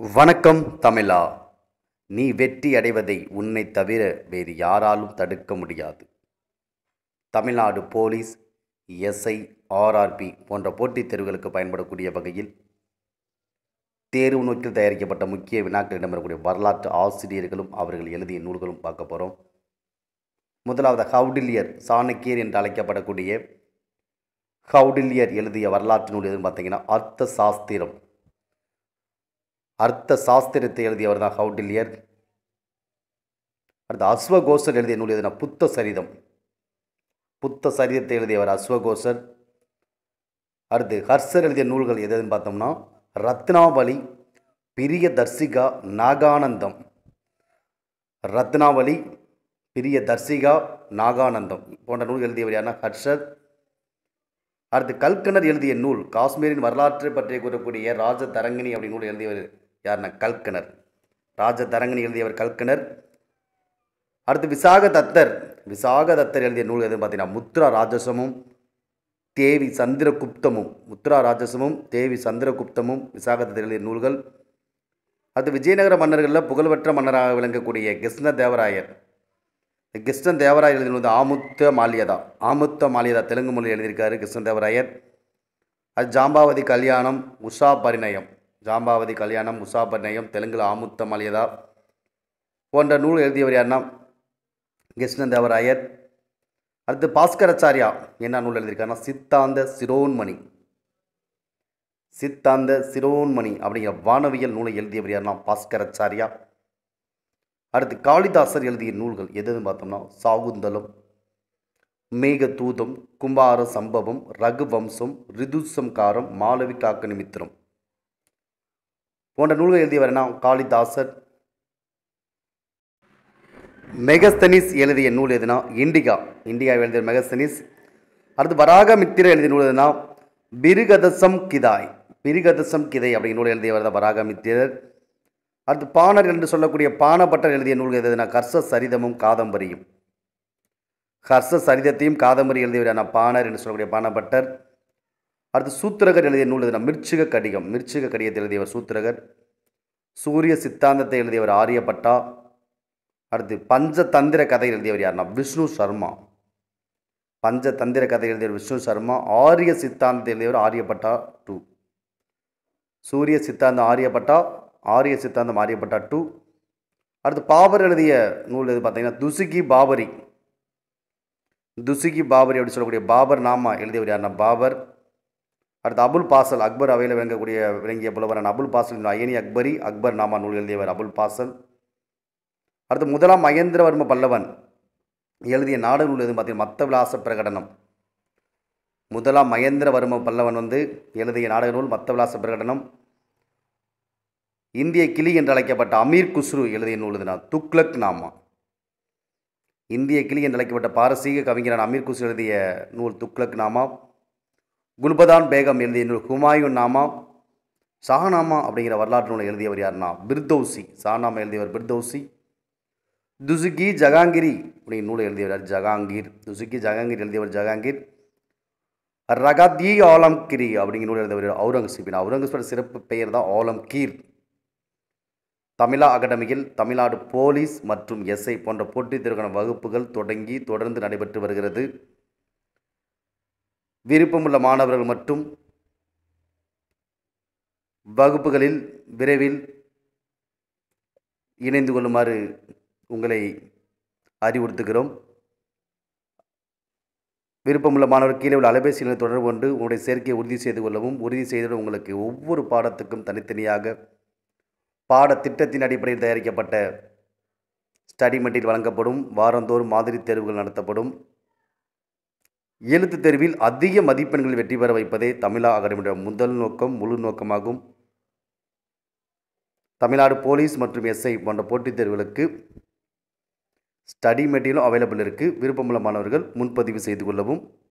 வணக்கம் தமிழா. நீ வெற்றி அடைவதை உன்னைத் தவிர வேறு யாராலும் தடுக்க முடியாது. தமிழ்நாடு போலீஸ், எஸ்ஐ, ஆர்ஆர்பி போன்ற போட்டித் தேர்வுகளுக்கு பயன்படக்கூடிய வகையில் தேர்வு நோக்கில் தயாரிக்கப்பட்ட முக்கிய வினாக்கள் இடம்பெறக்கூடிய வரலாற்று ஆசிரியர்களும் அவர்கள் எழுதிய நூல்களும் பார்க்க போகிறோம். முதலாவது கௌடில்யர், சாணக்கியர் என்று அழைக்கப்படக்கூடிய கௌடில்யர் எழுதிய வரலாற்று நூல் எதுன்னு பார்த்தீங்கன்னா அர்த்த சாஸ்திரம். அர்த்த சாஸ்திரத்தை எழுதியவர் தான் கௌடில்யர். அடுத்து அஸ்வகோசர் எழுதிய நூல் எதுனா புத்த சரிதம். புத்த சரிதத்தை எழுதியவர் அஸ்வகோசர். அடுத்து ஹர்ஷர் எழுதிய நூல்கள் எதுன்னு பார்த்தோம்னா ரத்னாவளி, பிரியதர்சிகா, நாகானந்தம். ரத்னாவளி, பிரியதர்சிகா, நாகானந்தம் போன்ற நூல்கள் எழுதியவர் யாருன்னா ஹர்ஷர். அடுத்து கல்கனர் எழுதிய நூல் காஷ்மீரின் வரலாற்றை பற்றி கூறக்கூடிய ராஜதரங்கிணி அப்படி நூல் எழுதியவர் யாருன்னா கல்கனர். ராஜதரங்கிணி எழுதியவர் கல்கனர். அடுத்து விசாகதத்தர் எழுதிய நூல் எதுன்னு பார்த்தீங்கன்னா முத்ரா ராஜசமும் தேவி சந்திரகுப்தமும். முத்ரா ராஜசமும் தேவி சந்திரகுப்தமும் விசாகதத்தர் எழுதிய நூல்கள். அடுத்து விஜயநகர மன்னர்களில் புகழ்பெற்ற மன்னராக விளங்கக்கூடிய கிருஷ்ணதேவராயர். கிருஷ்ணதேவராயர் எழுதிய நூல் ஆமுத்த மால்யதா தெலுங்கு மொழியில் எழுதியிருக்காரு கிருஷ்ணதேவராயர். அது ஜாம்பாவதி கல்யாணம், உஷா பரிணயம் தெலுங்கில் ஆமுத்த மால்யதா போன்ற நூல் எழுதியவர் யாருன்னா கிருஷ்ணதேவராயர். அடுத்து பாஸ்கராச்சாரியா என்ன நூல் எழுதியிருக்காருன்னா சித்தாந்த சிரோன்மணி அப்படிங்கிற வானவியல் நூலை எழுதியவர் யாருன்னா பாஸ்கராச்சாரியா. அடுத்து காளிதாசர் எழுதிய நூல்கள் எதுன்னு பார்த்தோம்னா சாகுந்தலம், மேகதூதம், குமார சம்பவம், ரகுவம்சம், ரிதுசம்காரம், மாளவிகாக்க நிமித்திரம் போன்ற நூல்கள் எழுதியவர்னா காளிதாசர். மெகஸ்தனிஸ் எழுதிய நூல் எதுனா இண்டிகா எழுதிய மெகஸ்தனிஸ். அடுத்து வராகமித்திரர் எழுதிய நூல் எதுனா பிருகதசம் கிதை அப்படிங்கிற நூல் எழுதியவர் தான் வராகமித்திரர். அடுத்து பாணர் என்று சொல்லக்கூடிய பாணபட்டர் எழுதிய நூல்கள் எதுனா ஹர்ஷ சரிதமும் காதம்பரியும். ஹர்ஷ சரிதத்தையும் காதம்பரி எழுதியவர் பாணர் என்று சொல்லக்கூடிய பாணபட்டர். அடுத்து சூத்திரகர் எழுதிய நூல் எதுனா மிருச்சிக கடிகத்தை எழுதியவர் சூத்திரகர். சூரிய சித்தாந்தத்தை எழுதியவர் ஆரியப்பட்டா. அடுத்து பஞ்சதந்திர கதை எழுதியவர் யாருன்னா விஷ்ணு சர்மா. ஆரிய சித்தாந்தத்தை எழுதியவர் ஆரியப்பட்டா 2. சூரிய சித்தாந்தம் ஆரியப்பட்டா 2. அடுத்து பாபர் எழுதிய நூல் எது பார்த்தீங்கன்னா துசுகி பாபரி அப்படி சொல்லக்கூடிய பாபர் நாமா எழுதியவர் யாருன்னா பாபர். அடுத்து அபுல் பாசல், அக்பர் அவையில் விளங்கிய புலவரான அபுல் பாசல் அயனி அக்பர் நாமா நூல் எழுதியவர் அபுல் பாசல். அடுத்து முதலாம் மகேந்திரவர்ம பல்லவன் எழுதிய நாடக நூல் எதுன்னு பார்த்தீங்கன்னா மத்தவிலாச பிரகடனம். முதலாம் மகேந்திரவர்ம பல்லவன் எழுதிய நாடக நூல் மத்தவிலாச பிரகடனம். இந்திய கிளி என்று அழைக்கப்பட்ட அமீர் குஸ்ரு எழுதிய நூல் எதுனா துக்ளக் நாமா. இந்திய கிளி என்று அழைக்கப்பட்ட பாரசீக கவிஞரான அமீர் குஸ்ரு எழுதிய நூல் துக்ளக் நாமா. குல்பதான் பேகம் எழுதிய நூல் ஹுமாயூன் நாமா. ஷாஹ்நாமா அப்படிங்கிற வரலாற்று நூலை எழுதியவர் யாருன்னா பிர்தௌசி. ஷாஹ்நாமா எழுதியவர் பிர்தௌசி. துசுகி ஜஹாங்கீரி அப்படிங்கிற நூலை எழுதியவர் எழுதியவர் ஜஹாங்கீர். ரகத்-இ ஆலம்கீர் அப்படிங்கிற நூல் எழுதியவர் அவுரங்கசீப் சிறப்பு பெயர் தான் ஆலம்கீர். தமிழா அகாடமியில் தமிழ்நாடு போலீஸ் மற்றும் எஸ்ஐ போன்ற போட்டித் தேர்வுக்கான வகுப்புகள் தொடர்ந்து நடைபெற்று வருகிறது. விருப்பமுள்ள மாணவர்கள் மற்றும் வகுப்புகளில் விரைவில் இணைந்து கொள்ளுமாறு உங்களை அறிவுறுத்துகிறோம். விருப்பமுள்ள மாணவர்கள் கீழே உள்ள அலைபேசி எண்ணை தொடர்பு கொண்டு உங்களுடைய சேர்க்கையை உறுதி செய்து கொள்ளவும். உறுதி செய்து உங்களுக்கு ஒவ்வொரு பாடத்துக்கும் தனித்தனியாக பாடத்திட்டத்தின் அடிப்படையில் தயாரிக்கப்பட்ட ஸ்டடி மெட்டீரியல் வழங்கப்படும். வாரந்தோறும் மாதிரி தேர்வுகள் நடத்தப்படும். எழுத்துத் தேர்வில் அதிக மதிப்பெண்கள் வெற்றி பெற வைப்பதே தமிழா அகாடமியுடைய முழு நோக்கமாகும். தமிழ்நாடு போலீஸ் மற்றும் எஸ்ஐ போன்ற போட்டித் தேர்வுகளுக்கு ஸ்டடி மெட்டீரியலும் அவைலபிள் இருக்குது. விருப்பமுள்ள மாணவர்கள் முன்பதிவு செய்து கொள்ளவும்.